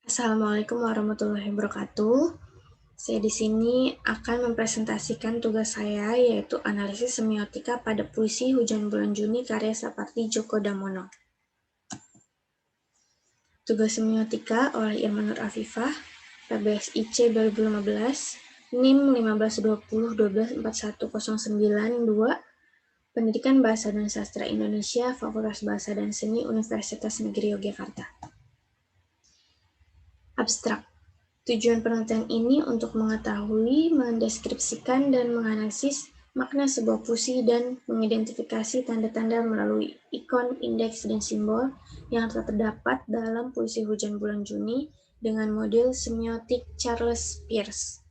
Assalamualaikum warahmatullahi wabarakatuh. Saya di sini akan mempresentasikan tugas saya, yaitu analisis semiotika pada puisi Hujan Bulan Juni karya Sapardi Djoko Damono. Tugas semiotika oleh Irma Nur Afifah, PBSIC 2015, NIM 1520124109, Pendidikan Bahasa dan Sastra Indonesia, Fakultas Bahasa dan Seni, Universitas Negeri Yogyakarta. Abstrak. Tujuan penelitian ini untuk mengetahui, mendeskripsikan, dan menganalisis makna sebuah puisi dan mengidentifikasi tanda-tanda melalui ikon, indeks, dan simbol yang terdapat dalam puisi Hujan Bulan Juni dengan model semiotik Charles Peirce.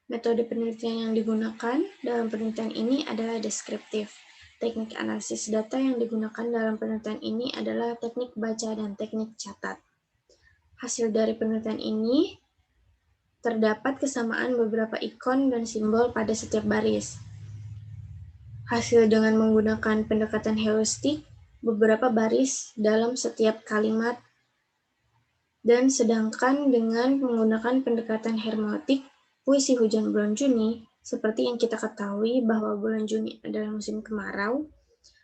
Metode penelitian yang digunakan dalam penelitian ini adalah deskriptif. Teknik analisis data yang digunakan dalam penelitian ini adalah teknik baca dan teknik catat. Hasil dari penelitian ini terdapat kesamaan beberapa ikon dan simbol pada setiap baris. Hasil dengan menggunakan pendekatan heuristik, beberapa baris dalam setiap kalimat, dan sedangkan dengan menggunakan pendekatan hermeneutik, puisi Hujan Bulan Juni, seperti yang kita ketahui bahwa bulan Juni adalah musim kemarau,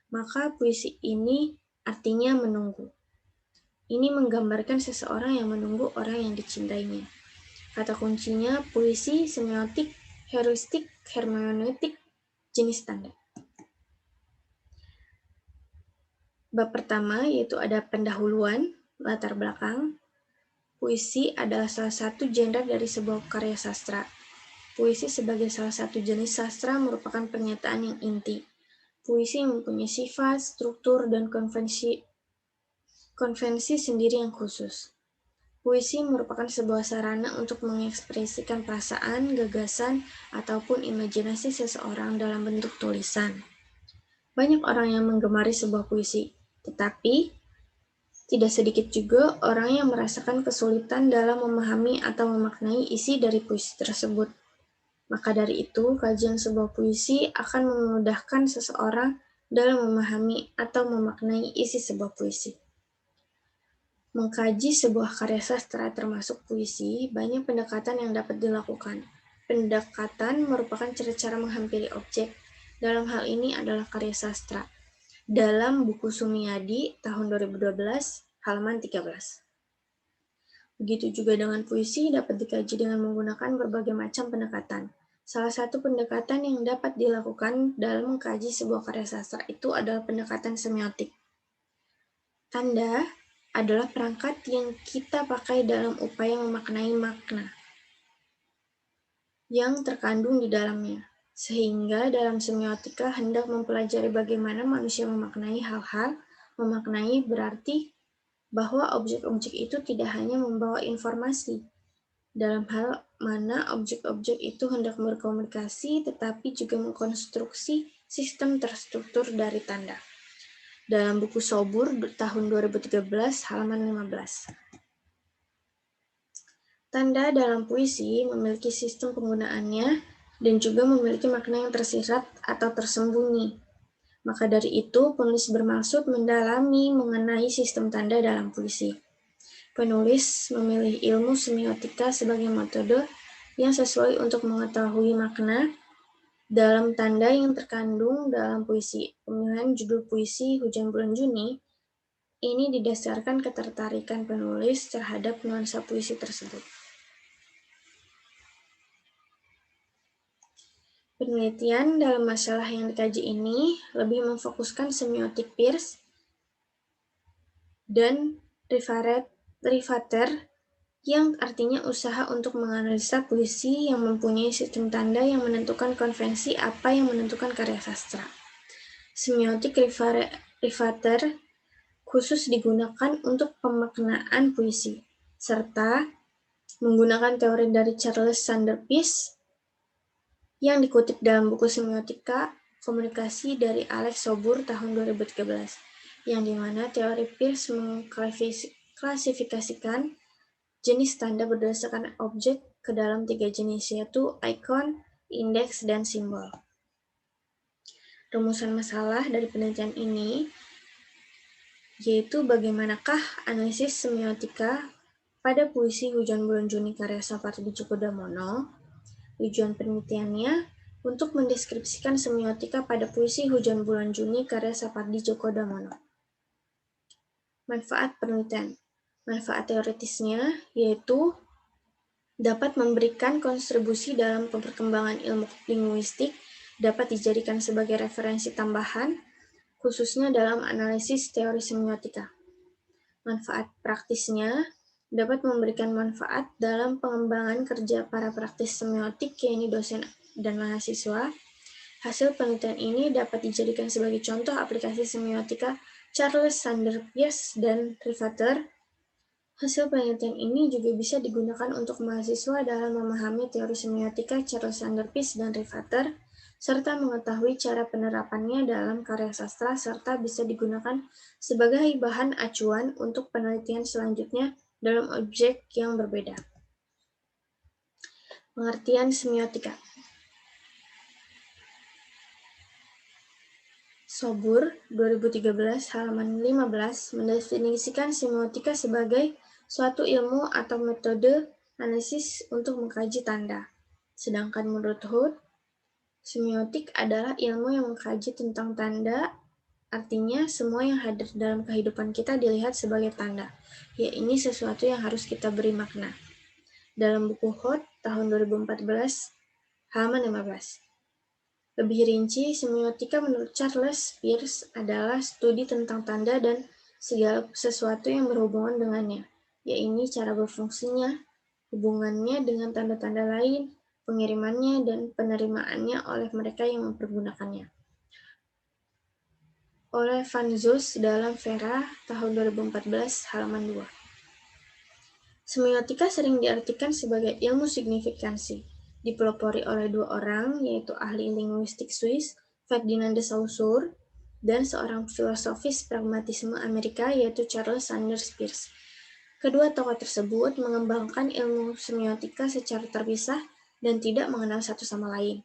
maka puisi ini artinya menunggu. Ini menggambarkan seseorang yang menunggu orang yang dicintainya. Kata kuncinya puisi, semiotik, heuristik, hermeneutik, jenis tanda. Bab pertama yaitu ada pendahuluan, latar belakang. Puisi adalah salah satu genre dari sebuah karya sastra. Puisi sebagai salah satu jenis sastra merupakan pernyataan yang inti. Puisi mempunyai sifat, struktur, dan konvensi sendiri yang khusus. Puisi merupakan sebuah sarana untuk mengekspresikan perasaan, gagasan, ataupun imajinasi seseorang dalam bentuk tulisan. Banyak orang yang menggemari sebuah puisi, tetapi tidak sedikit juga orang yang merasakan kesulitan dalam memahami atau memaknai isi dari puisi tersebut. Maka dari itu, kajian sebuah puisi akan memudahkan seseorang dalam memahami atau memaknai isi sebuah puisi. Mengkaji sebuah karya sastra termasuk puisi, banyak pendekatan yang dapat dilakukan. Pendekatan merupakan cara-cara menghampiri objek. Dalam hal ini adalah karya sastra. Dalam buku Sumiyadi tahun 2012, halaman 13. Begitu juga dengan puisi dapat dikaji dengan menggunakan berbagai macam pendekatan. Salah satu pendekatan yang dapat dilakukan dalam mengkaji sebuah karya sastra itu adalah pendekatan semiotik. Tanda adalah perangkat yang kita pakai dalam upaya memaknai makna yang terkandung di dalamnya. Sehingga dalam semiotika hendak mempelajari bagaimana manusia memaknai hal-hal, memaknai berarti bahwa objek-objek itu tidak hanya membawa informasi, dalam hal mana objek-objek itu hendak berkomunikasi, tetapi juga mengkonstruksi sistem terstruktur dari tanda. Dalam buku Sobur tahun 2013, halaman 15. Tanda dalam puisi memiliki sistem penggunaannya dan juga memiliki makna yang tersirat atau tersembunyi. Maka dari itu, penulis bermaksud mendalami mengenai sistem tanda dalam puisi. Penulis memilih ilmu semiotika sebagai metode yang sesuai untuk mengetahui makna dalam tanda yang terkandung dalam puisi. Pemilihan judul puisi Hujan Bulan Juni ini didasarkan ketertarikan penulis terhadap nuansa puisi tersebut. Penelitian dalam masalah yang dikaji ini lebih memfokuskan semiotik Peirce dan Rivater yang artinya usaha untuk menganalisa puisi yang mempunyai sistem tanda yang menentukan konvensi apa yang menentukan karya sastra. Semiotik Rivater khusus digunakan untuk pemaknaan puisi, serta menggunakan teori dari Charles Sanders Peirce yang dikutip dalam buku Semiotika Komunikasi dari Alex Sobur tahun 2013, yang dimana teori Peirce mengklasifikasikan jenis tanda berdasarkan objek ke dalam 3 jenis, yaitu ikon, indeks, dan simbol. Rumusan masalah dari penelitian ini yaitu bagaimanakah analisis semiotika pada puisi Hujan Bulan Juni karya Sapardi Djoko Damono, tujuan penelitiannya untuk mendeskripsikan semiotika pada puisi Hujan Bulan Juni karya Sapardi Djoko Damono. Manfaat penelitian. Manfaat teoritisnya yaitu dapat memberikan kontribusi dalam perkembangan ilmu linguistik, dapat dijadikan sebagai referensi tambahan, khususnya dalam analisis teori semiotika. Manfaat praktisnya dapat memberikan manfaat dalam pengembangan kerja para praktis semiotik, yaitu dosen dan mahasiswa. Hasil penelitian ini dapat dijadikan sebagai contoh aplikasi semiotika Charles Sanders Peirce dan Rivater. Hasil penelitian ini juga bisa digunakan untuk mahasiswa dalam memahami teori semiotika Charles Sanders Peirce dan Rivater, serta mengetahui cara penerapannya dalam karya sastra, serta bisa digunakan sebagai bahan acuan untuk penelitian selanjutnya dalam objek yang berbeda. Pengertian semiotika. Sobur 2013 halaman 15 mendefinisikan semiotika sebagai suatu ilmu atau metode analisis untuk mengkaji tanda. Sedangkan menurut Hood, semiotik adalah ilmu yang mengkaji tentang tanda, artinya semua yang hadir dalam kehidupan kita dilihat sebagai tanda. Ya, ini sesuatu yang harus kita beri makna. Dalam buku Hood tahun 2014, halaman 15. Lebih rinci, semiotika menurut Charles Peirce adalah studi tentang tanda dan segala sesuatu yang berhubungan dengannya, yaitu cara berfungsinya, hubungannya dengan tanda-tanda lain, pengirimannya, dan penerimaannya oleh mereka yang mempergunakannya. Oleh Van Zoos dalam Vera tahun 2014 halaman 2. Semiotika sering diartikan sebagai ilmu signifikansi, dipelopori oleh dua orang, yaitu ahli linguistik Swiss, Ferdinand de Saussure, dan seorang filosofis pragmatisme Amerika, yaitu Charles Sanders Peirce. Kedua tokoh tersebut mengembangkan ilmu semiotika secara terpisah dan tidak mengenal satu sama lain.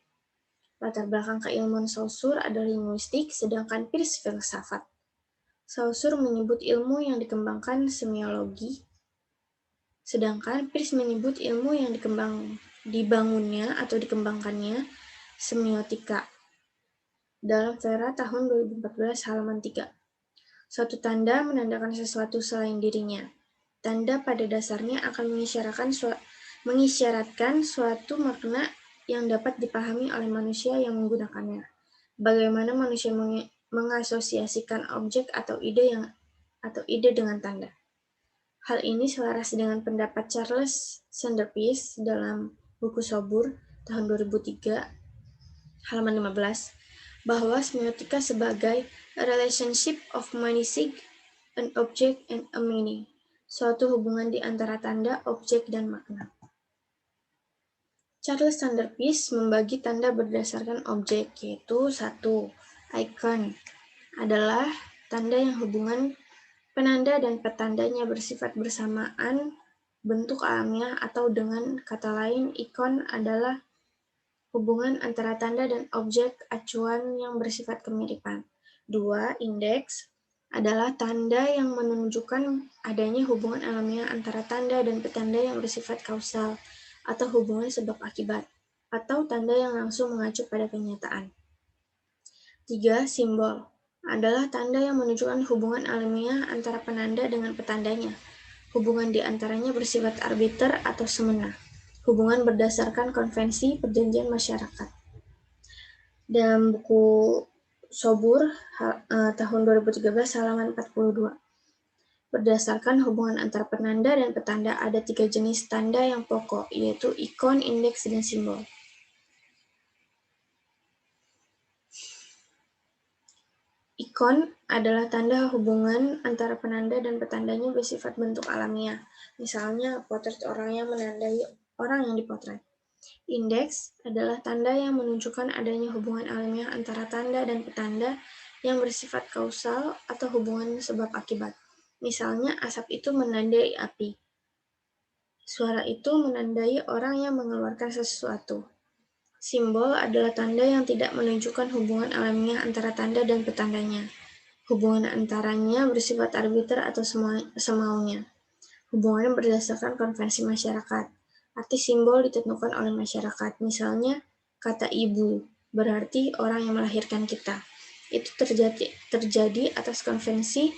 Latar belakang keilmuan Saussure adalah linguistik, sedangkan Peirce filsafat. Saussure menyebut ilmu yang dikembangkan semiologi, sedangkan Peirce menyebut ilmu yang dibangunnya atau dikembangkannya semiotika. Dalam Vera tahun 2014 halaman 3. Suatu tanda menandakan sesuatu selain dirinya. Tanda pada dasarnya akan mengisyaratkan suatu makna yang dapat dipahami oleh manusia yang menggunakannya. Bagaimana manusia mengasosiasikan objek atau ide dengan tanda. Hal ini selaras dengan pendapat Charles Sanders Peirce dalam buku Sobur tahun 2003 halaman 15 bahwa semiotika sebagai a relationship of meaning, an object and a meaning, suatu hubungan di antara tanda, objek, dan makna. Charles Sanders Peirce membagi tanda berdasarkan objek, yaitu 1. Icon adalah tanda yang hubungan penanda dan petandanya bersifat bersamaan, bentuk alamiah, atau dengan kata lain, ikon adalah hubungan antara tanda dan objek acuan yang bersifat kemiripan. 2. Indeks adalah tanda yang menunjukkan adanya hubungan alamiah antara tanda dan petanda yang bersifat kausal, atau hubungan sebab akibat, atau tanda yang langsung mengacu pada kenyataan. 3. Simbol adalah tanda yang menunjukkan hubungan alamiah antara penanda dengan petandanya. Hubungan di antaranya bersifat arbiter atau semena. Hubungan berdasarkan konvensi perjanjian masyarakat. Dalam buku Sobur tahun 2013 halaman 42. Berdasarkan hubungan antara penanda dan petanda ada 3 jenis tanda yang pokok, yaitu ikon, indeks, dan simbol. Ikon adalah tanda hubungan antara penanda dan petandanya bersifat bentuk alamiah. Misalnya, potret orang yang menandai orang yang dipotret. Indeks adalah tanda yang menunjukkan adanya hubungan alamiah antara tanda dan petanda yang bersifat kausal atau hubungan sebab akibat. Misalnya, asap itu menandai api. Suara itu menandai orang yang mengeluarkan sesuatu. Simbol adalah tanda yang tidak menunjukkan hubungan alamiah antara tanda dan petandanya. Hubungan antaranya bersifat arbiter atau semaunya. hubungannya berdasarkan konvensi masyarakat. Arti simbol ditentukan oleh masyarakat. Misalnya, kata ibu berarti orang yang melahirkan kita. Itu terjadi atas konvensi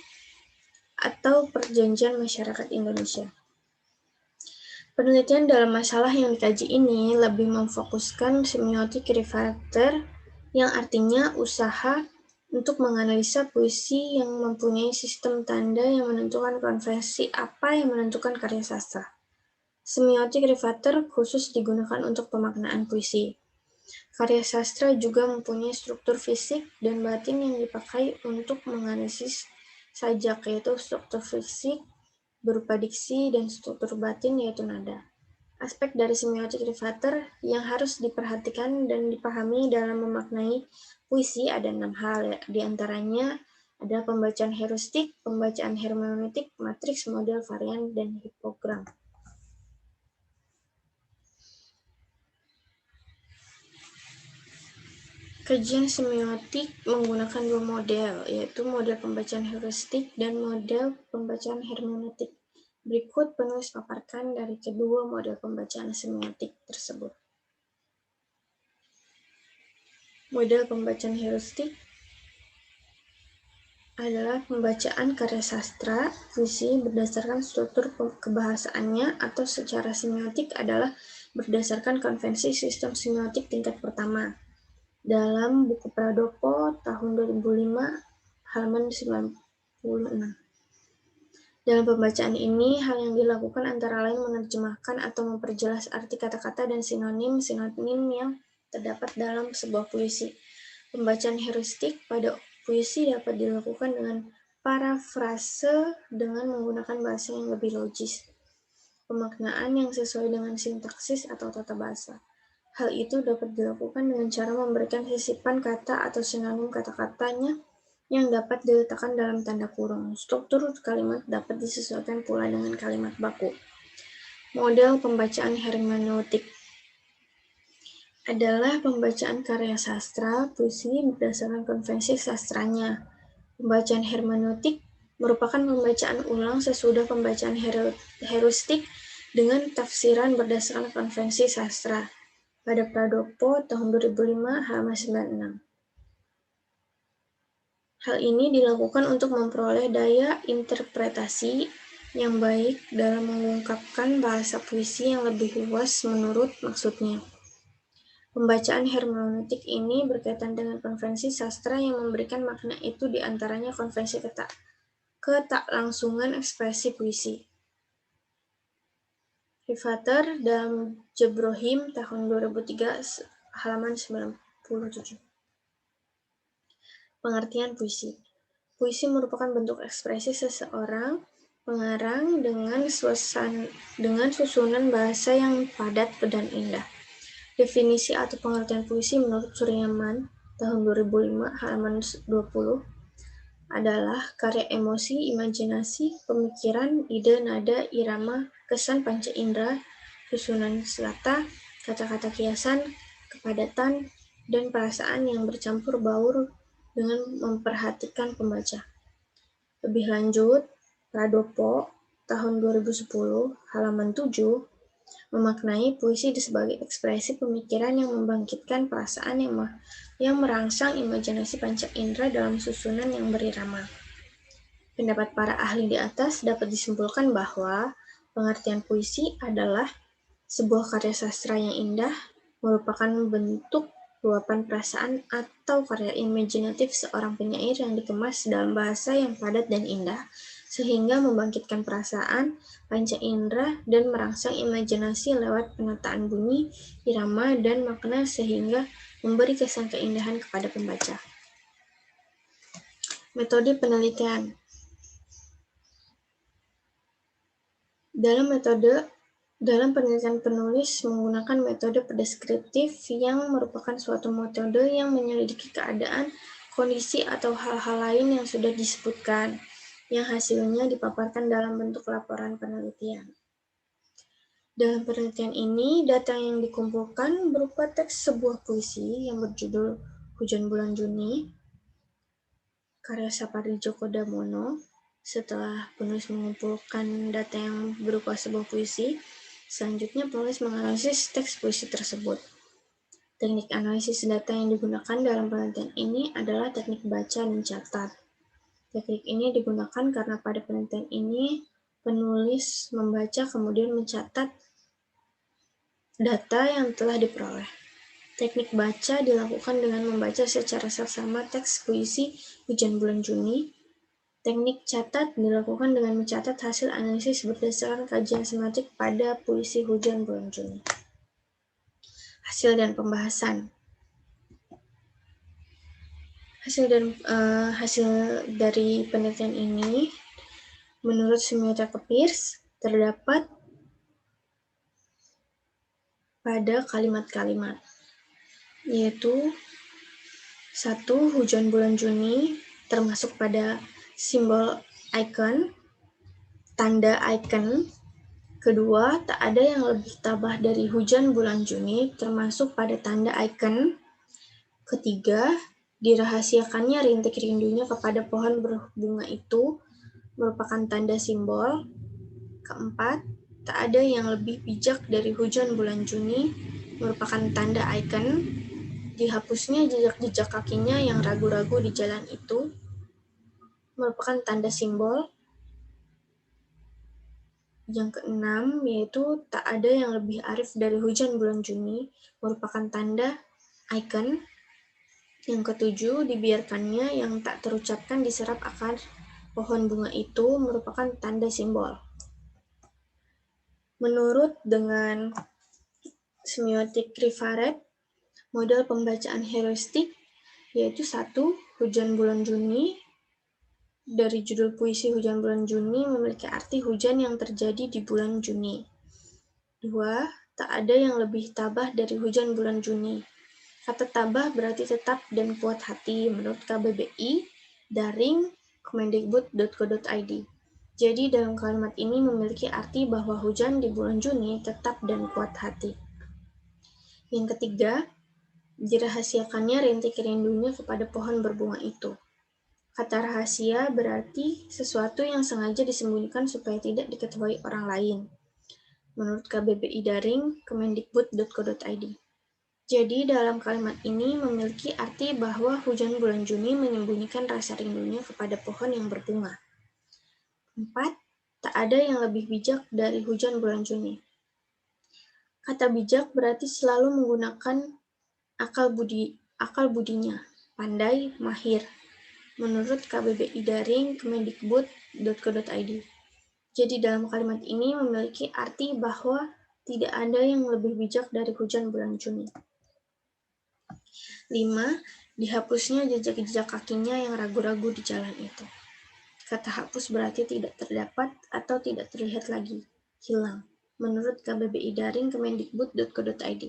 atau perjanjian masyarakat Indonesia. Penelitian dalam masalah yang dikaji ini lebih memfokuskan semiotik rivater, yang artinya usaha untuk menganalisa puisi yang mempunyai sistem tanda yang menentukan konvensi apa yang menentukan karya sastra. Semiotik rivater khusus digunakan untuk pemaknaan puisi. Karya sastra juga mempunyai struktur fisik dan batin yang dipakai untuk menganalisis sajak, yaitu struktur fisik berupa diksi dan struktur batin yaitu nada. Aspek dari semiotik rivater yang harus diperhatikan dan dipahami dalam memaknai puisi ada 6 hal, di antaranya adalah pembacaan heuristik, pembacaan hermeneutik, matriks, model, varian, dan hipogram. Kajian semiotik menggunakan 2 model, yaitu model pembacaan heuristik dan model pembacaan hermeneutik. Berikut penulis paparkan dari kedua model pembacaan semiotik tersebut. Model pembacaan heuristik adalah pembacaan karya sastra, puisi berdasarkan struktur kebahasaannya atau secara semiotik adalah berdasarkan konvensi sistem semiotik tingkat pertama. Dalam buku Pradopo tahun 2005 halaman 96. Dalam pembacaan ini, hal yang dilakukan antara lain menerjemahkan atau memperjelas arti kata-kata dan sinonim-sinonim yang terdapat dalam sebuah puisi. Pembacaan heuristik pada puisi dapat dilakukan dengan parafrase dengan menggunakan bahasa yang lebih logis, pemaknaan yang sesuai dengan sintaksis atau tata bahasa. Hal itu dapat dilakukan dengan cara memberikan sisipan kata atau sinonim kata-katanya yang dapat diletakkan dalam tanda kurung. Struktur kalimat dapat disesuaikan pula dengan kalimat baku. Model pembacaan hermeneutik adalah pembacaan karya sastra, puisi berdasarkan konvensi sastranya. Pembacaan hermeneutik merupakan pembacaan ulang sesudah pembacaan heuristik dengan tafsiran berdasarkan konvensi sastra. Pada Pradopo tahun 2005 halaman 96. Hal ini dilakukan untuk memperoleh daya interpretasi yang baik dalam mengungkapkan bahasa puisi yang lebih luas menurut maksudnya. Pembacaan hermeneutik ini berkaitan dengan konvensi sastra yang memberikan makna itu, diantaranya konvensi ketaklangsungan ekspresi puisi. Rivater dalam Jebrohim tahun 2003 halaman 97. Pengertian puisi. Puisi merupakan bentuk ekspresi seseorang pengarang dengan susunan bahasa yang padat dan indah. Definisi atau pengertian puisi menurut Suryaman tahun 2005 halaman 20 adalah karya emosi, imajinasi, pemikiran, ide, nada, irama, kesan panca indera, susunan kata, kata-kata kiasan, kepadatan, dan perasaan yang bercampur baur dengan memperhatikan pembaca. Lebih lanjut, Pradopo tahun 2010 halaman 7 memaknai puisi sebagai ekspresi pemikiran yang membangkitkan perasaan yang merangsang imajinasi panca indera dalam susunan yang berirama. Pendapat para ahli di atas dapat disimpulkan bahwa pengertian puisi adalah sebuah karya sastra yang indah, merupakan bentuk luapan perasaan atau karya imajinatif seorang penyair yang dikemas dalam bahasa yang padat dan indah, sehingga membangkitkan perasaan, panca indera, dan merangsang imajinasi lewat penataan bunyi, irama, dan makna sehingga memberi kesan keindahan kepada pembaca. Metode penelitian. Dalam penelitian, penulis menggunakan metode deskriptif yang merupakan suatu metode yang menyelidiki keadaan, kondisi, atau hal-hal lain yang sudah disebutkan, yang hasilnya dipaparkan dalam bentuk laporan penelitian. Dalam penelitian ini, data yang dikumpulkan berupa teks sebuah puisi yang berjudul Hujan Bulan Juni, karya Sapardi Djoko Damono, Setelah penulis mengumpulkan data yang berupa sebuah puisi, selanjutnya penulis menganalisis teks puisi tersebut. Teknik analisis data yang digunakan dalam penelitian ini adalah teknik baca dan catat. Teknik ini digunakan karena pada penelitian ini penulis membaca kemudian mencatat data yang telah diperoleh. Teknik baca dilakukan dengan membaca secara seksama teks puisi Hujan Bulan Juni. Teknik catat dilakukan dengan mencatat hasil analisis berdasarkan kajian semantik pada puisi Hujan Bulan Juni. Hasil dan pembahasan. Hasil dari penelitian ini, menurut semiotika Peirce, terdapat pada kalimat-kalimat, yaitu 1. Hujan bulan Juni termasuk pada simbol icon, tanda icon. Kedua, tak ada yang lebih tabah dari hujan bulan Juni termasuk pada tanda icon. Ketiga, dirahasiakannya rintik rindunya kepada pohon berbunga itu merupakan tanda simbol. Keempat, tak ada yang lebih bijak dari hujan bulan Juni merupakan tanda ikon. Dihapusnya jejak-jejak kakinya yang ragu-ragu di jalan itu merupakan tanda simbol. Yang keenam, yaitu tak ada yang lebih arif dari hujan bulan Juni merupakan tanda ikon. Yang ketujuh, dibiarkannya yang tak terucapkan diserap akar pohon bunga itu merupakan tanda simbol. Menurut dengan semiotik Rivaret, model pembacaan heuristik yaitu 1. Hujan bulan Juni. Dari judul puisi Hujan bulan Juni memiliki arti hujan yang terjadi di bulan Juni. 2. Tak ada yang lebih tabah dari hujan bulan Juni. Kata tabah berarti tetap dan kuat hati menurut KBBI daring kemendikbud.go.id. Jadi dalam kalimat ini memiliki arti bahwa hujan di bulan Juni tetap dan kuat hati. Yang ketiga, dirahasiakannya rintik rindunya kepada pohon berbunga itu. Kata rahasia berarti sesuatu yang sengaja disembunyikan supaya tidak diketahui orang lain. Menurut KBBI daring kemendikbud.go.id. Jadi dalam kalimat ini memiliki arti bahwa hujan bulan Juni menyembunyikan rasa rindunya kepada pohon yang berbunga. 4. Tak ada yang lebih bijak dari hujan bulan Juni. Kata bijak berarti selalu menggunakan akal budinya, pandai, mahir. Menurut KBBI daring kemendikbud.go.id. Jadi dalam kalimat ini memiliki arti bahwa tidak ada yang lebih bijak dari hujan bulan Juni. 5. Dihapusnya jejak-jejak kakinya yang ragu-ragu di jalan itu. Kata hapus berarti tidak terdapat atau tidak terlihat lagi, hilang. Menurut KBBI daring kemendikbud.go.id.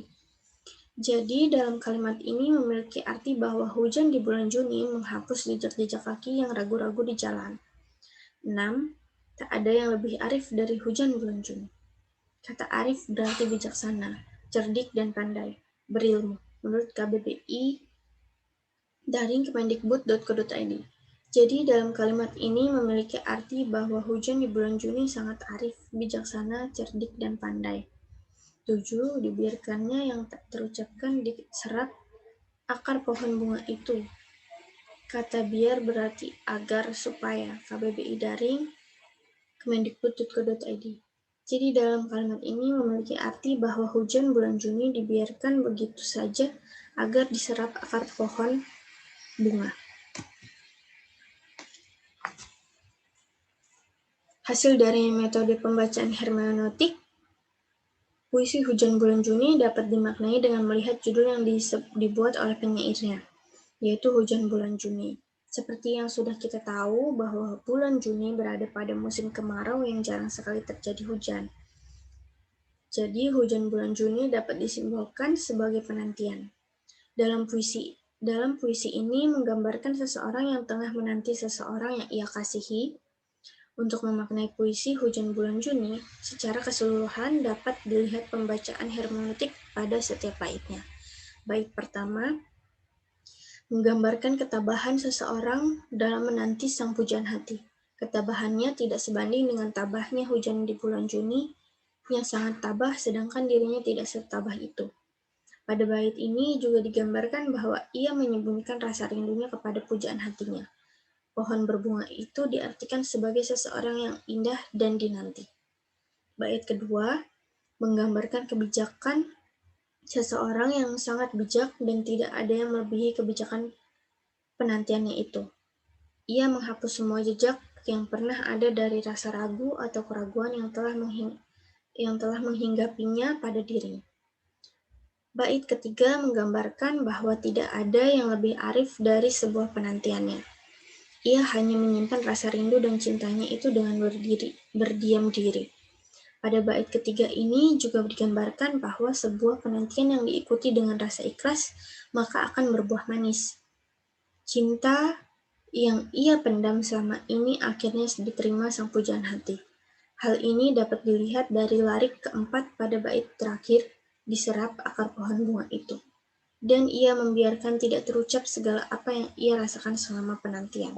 Jadi dalam kalimat ini memiliki arti bahwa hujan di bulan Juni menghapus jejak-jejak kaki yang ragu-ragu di jalan. 6. Tak ada yang lebih arif dari hujan bulan Juni. Kata arif berarti bijaksana, cerdik dan pandai, berilmu. Menurut KBBI daring kemendikbud.go.id. Jadi dalam kalimat ini memiliki arti bahwa hujan di bulan Juni sangat arif, bijaksana, cerdik, dan pandai. 7. Dibiarkannya yang tak terucapkan diserap akar pohon bunga itu. Kata biar berarti agar, supaya. KBBI daring kemendikbud.go.id. Jadi dalam kalimat ini memiliki arti bahwa hujan bulan Juni dibiarkan begitu saja agar diserap akar pohon bunga. Hasil dari metode pembacaan hermeneutik, puisi Hujan Bulan Juni dapat dimaknai dengan melihat judul yang dibuat oleh penyairnya, yaitu Hujan Bulan Juni. Seperti yang sudah kita tahu bahwa bulan Juni berada pada musim kemarau yang jarang sekali terjadi hujan. Jadi hujan bulan Juni dapat disimbolkan sebagai penantian. Dalam puisi ini menggambarkan seseorang yang tengah menanti seseorang yang ia kasihi. Untuk memaknai puisi Hujan Bulan Juni, secara keseluruhan dapat dilihat pembacaan hermeneutik pada setiap baitnya. Bait pertama, menggambarkan ketabahan seseorang dalam menanti sang pujaan hati. Ketabahannya tidak sebanding dengan tabahnya hujan di bulan Juni yang sangat tabah sedangkan dirinya tidak setabah itu. Pada bait ini juga digambarkan bahwa ia menyembunyikan rasa rindunya kepada pujaan hatinya. Pohon berbunga itu diartikan sebagai seseorang yang indah dan dinanti. Bait kedua menggambarkan kebijakan seseorang yang sangat bijak dan tidak ada yang melebihi kebijakan penantiannya itu. Ia menghapus semua jejak yang pernah ada dari rasa ragu atau keraguan yang telah menghinggapinya pada dirinya. Bait ketiga menggambarkan bahwa tidak ada yang lebih arif dari sebuah penantiannya. Ia hanya menyimpan rasa rindu dan cintanya itu dengan berdiam diri. Pada bait ketiga ini juga digambarkan bahwa sebuah penantian yang diikuti dengan rasa ikhlas maka akan berbuah manis. Cinta yang ia pendam selama ini akhirnya diterima sang pujaan hati. Hal ini dapat dilihat dari larik keempat pada bait terakhir, diserap akar pohon bunga itu. Dan ia membiarkan tidak terucap segala apa yang ia rasakan selama penantian.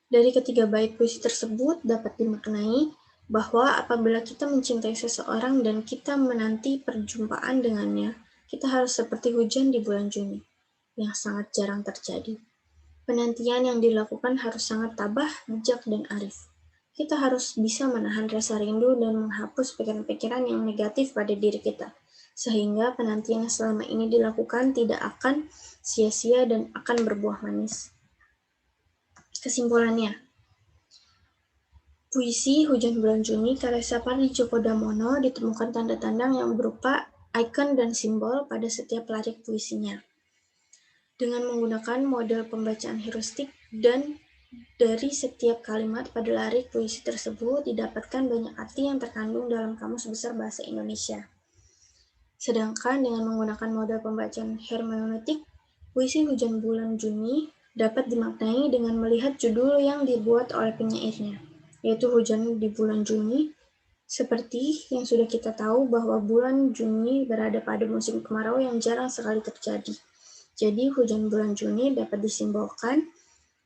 Dari ketiga bait puisi tersebut dapat dimaknai bahwa apabila kita mencintai seseorang dan kita menanti perjumpaan dengannya, kita harus seperti hujan di bulan Juni, yang sangat jarang terjadi. Penantian yang dilakukan harus sangat tabah, bijak, dan arif. Kita harus bisa menahan rasa rindu dan menghapus pikiran-pikiran yang negatif pada diri kita, sehingga penantian yang selama ini dilakukan tidak akan sia-sia dan akan berbuah manis. Kesimpulannya, puisi Hujan Bulan Juni karya Sapardi Djoko Damono ditemukan tanda-tanda yang berupa ikon dan simbol pada setiap larik puisinya. Dengan menggunakan model pembacaan heuristik dan dari setiap kalimat pada larik puisi tersebut didapatkan banyak arti yang terkandung dalam Kamus Besar Bahasa Indonesia. Sedangkan dengan menggunakan model pembacaan hermeneutik, puisi Hujan Bulan Juni dapat dimaknai dengan melihat judul yang dibuat oleh penyairnya, yaitu Hujan di Bulan Juni. Seperti yang sudah kita tahu bahwa bulan Juni berada pada musim kemarau yang jarang sekali terjadi. Jadi hujan bulan Juni dapat disimbolkan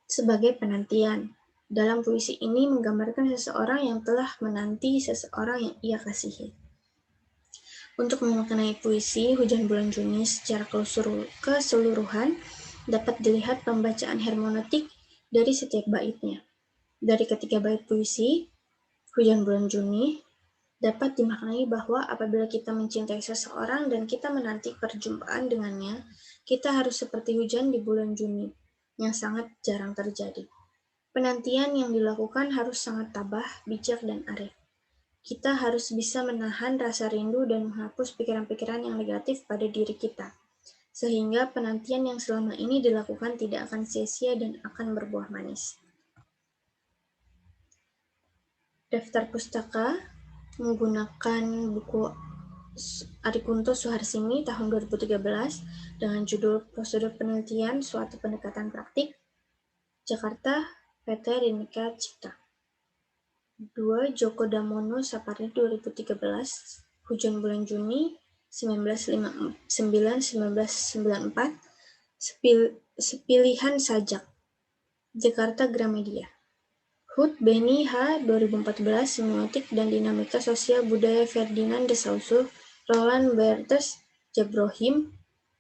sebagai penantian. Dalam puisi ini menggambarkan seseorang yang telah menanti seseorang yang ia kasihi. Untuk memaknai puisi Hujan Bulan Juni secara keseluruhan, dapat dilihat pembacaan hermeneutik dari setiap baitnya. Dari ketiga bait puisi Hujan Bulan Juni, dapat dimaknai bahwa apabila kita mencintai seseorang dan kita menanti perjumpaan dengannya, kita harus seperti hujan di bulan Juni, yang sangat jarang terjadi. Penantian yang dilakukan harus sangat tabah, bijak, dan arif. Kita harus bisa menahan rasa rindu dan menghapus pikiran-pikiran yang negatif pada diri kita, sehingga penantian yang selama ini dilakukan tidak akan sia-sia dan akan berbuah manis. Daftar pustaka menggunakan buku Arikunto Suharsini tahun 2013 dengan judul Prosedur Penelitian Suatu Pendekatan Praktik, Jakarta, PT Rineka Cipta. 2. Djoko Damono Sapardi 2013, Hujan Bulan Juni 1994, Sepilihan Sajak, Jakarta Gramedia. Hud Beni H. 2014, Semiotik dan Dinamika Sosial Budaya Ferdinand de Saussure, Roland Barthes Jabrohim,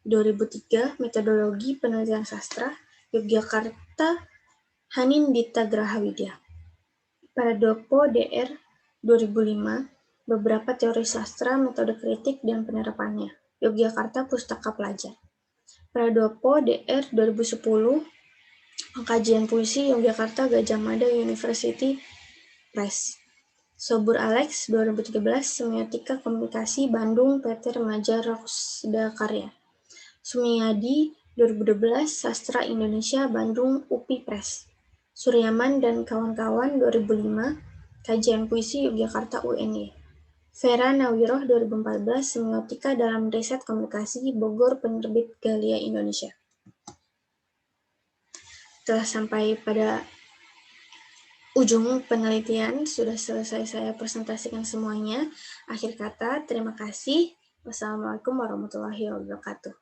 2003, Metodologi Penelitian Sastra, Yogyakarta, Hanindita Grahawidya. Paradopo Dr. 2005, Beberapa Teori Sastra, Metode Kritik, dan Penerapannya, Yogyakarta Pustaka Pelajar. Paradopo Dr. 2010, Pengkajian Puisi, Yogyakarta Gajah Mada University Press. Sobur Alex 2013, Semiotika Komunikasi, Bandung, PT Remaja Roksda Karya. Sumiyadi 2012, Sastra Indonesia, Bandung, UPI Press. Suryaman dan kawan-kawan 2005, Kajian Puisi Yogyakarta UNY. Vera Nawiroh 2014, Semiotika dalam Riset Komunikasi, Bogor, Penerbit Galia Indonesia. Telah sampai pada ujung penelitian, sudah selesai saya presentasikan semuanya. Akhir kata, terima kasih. Wassalamualaikum warahmatullahi wabarakatuh.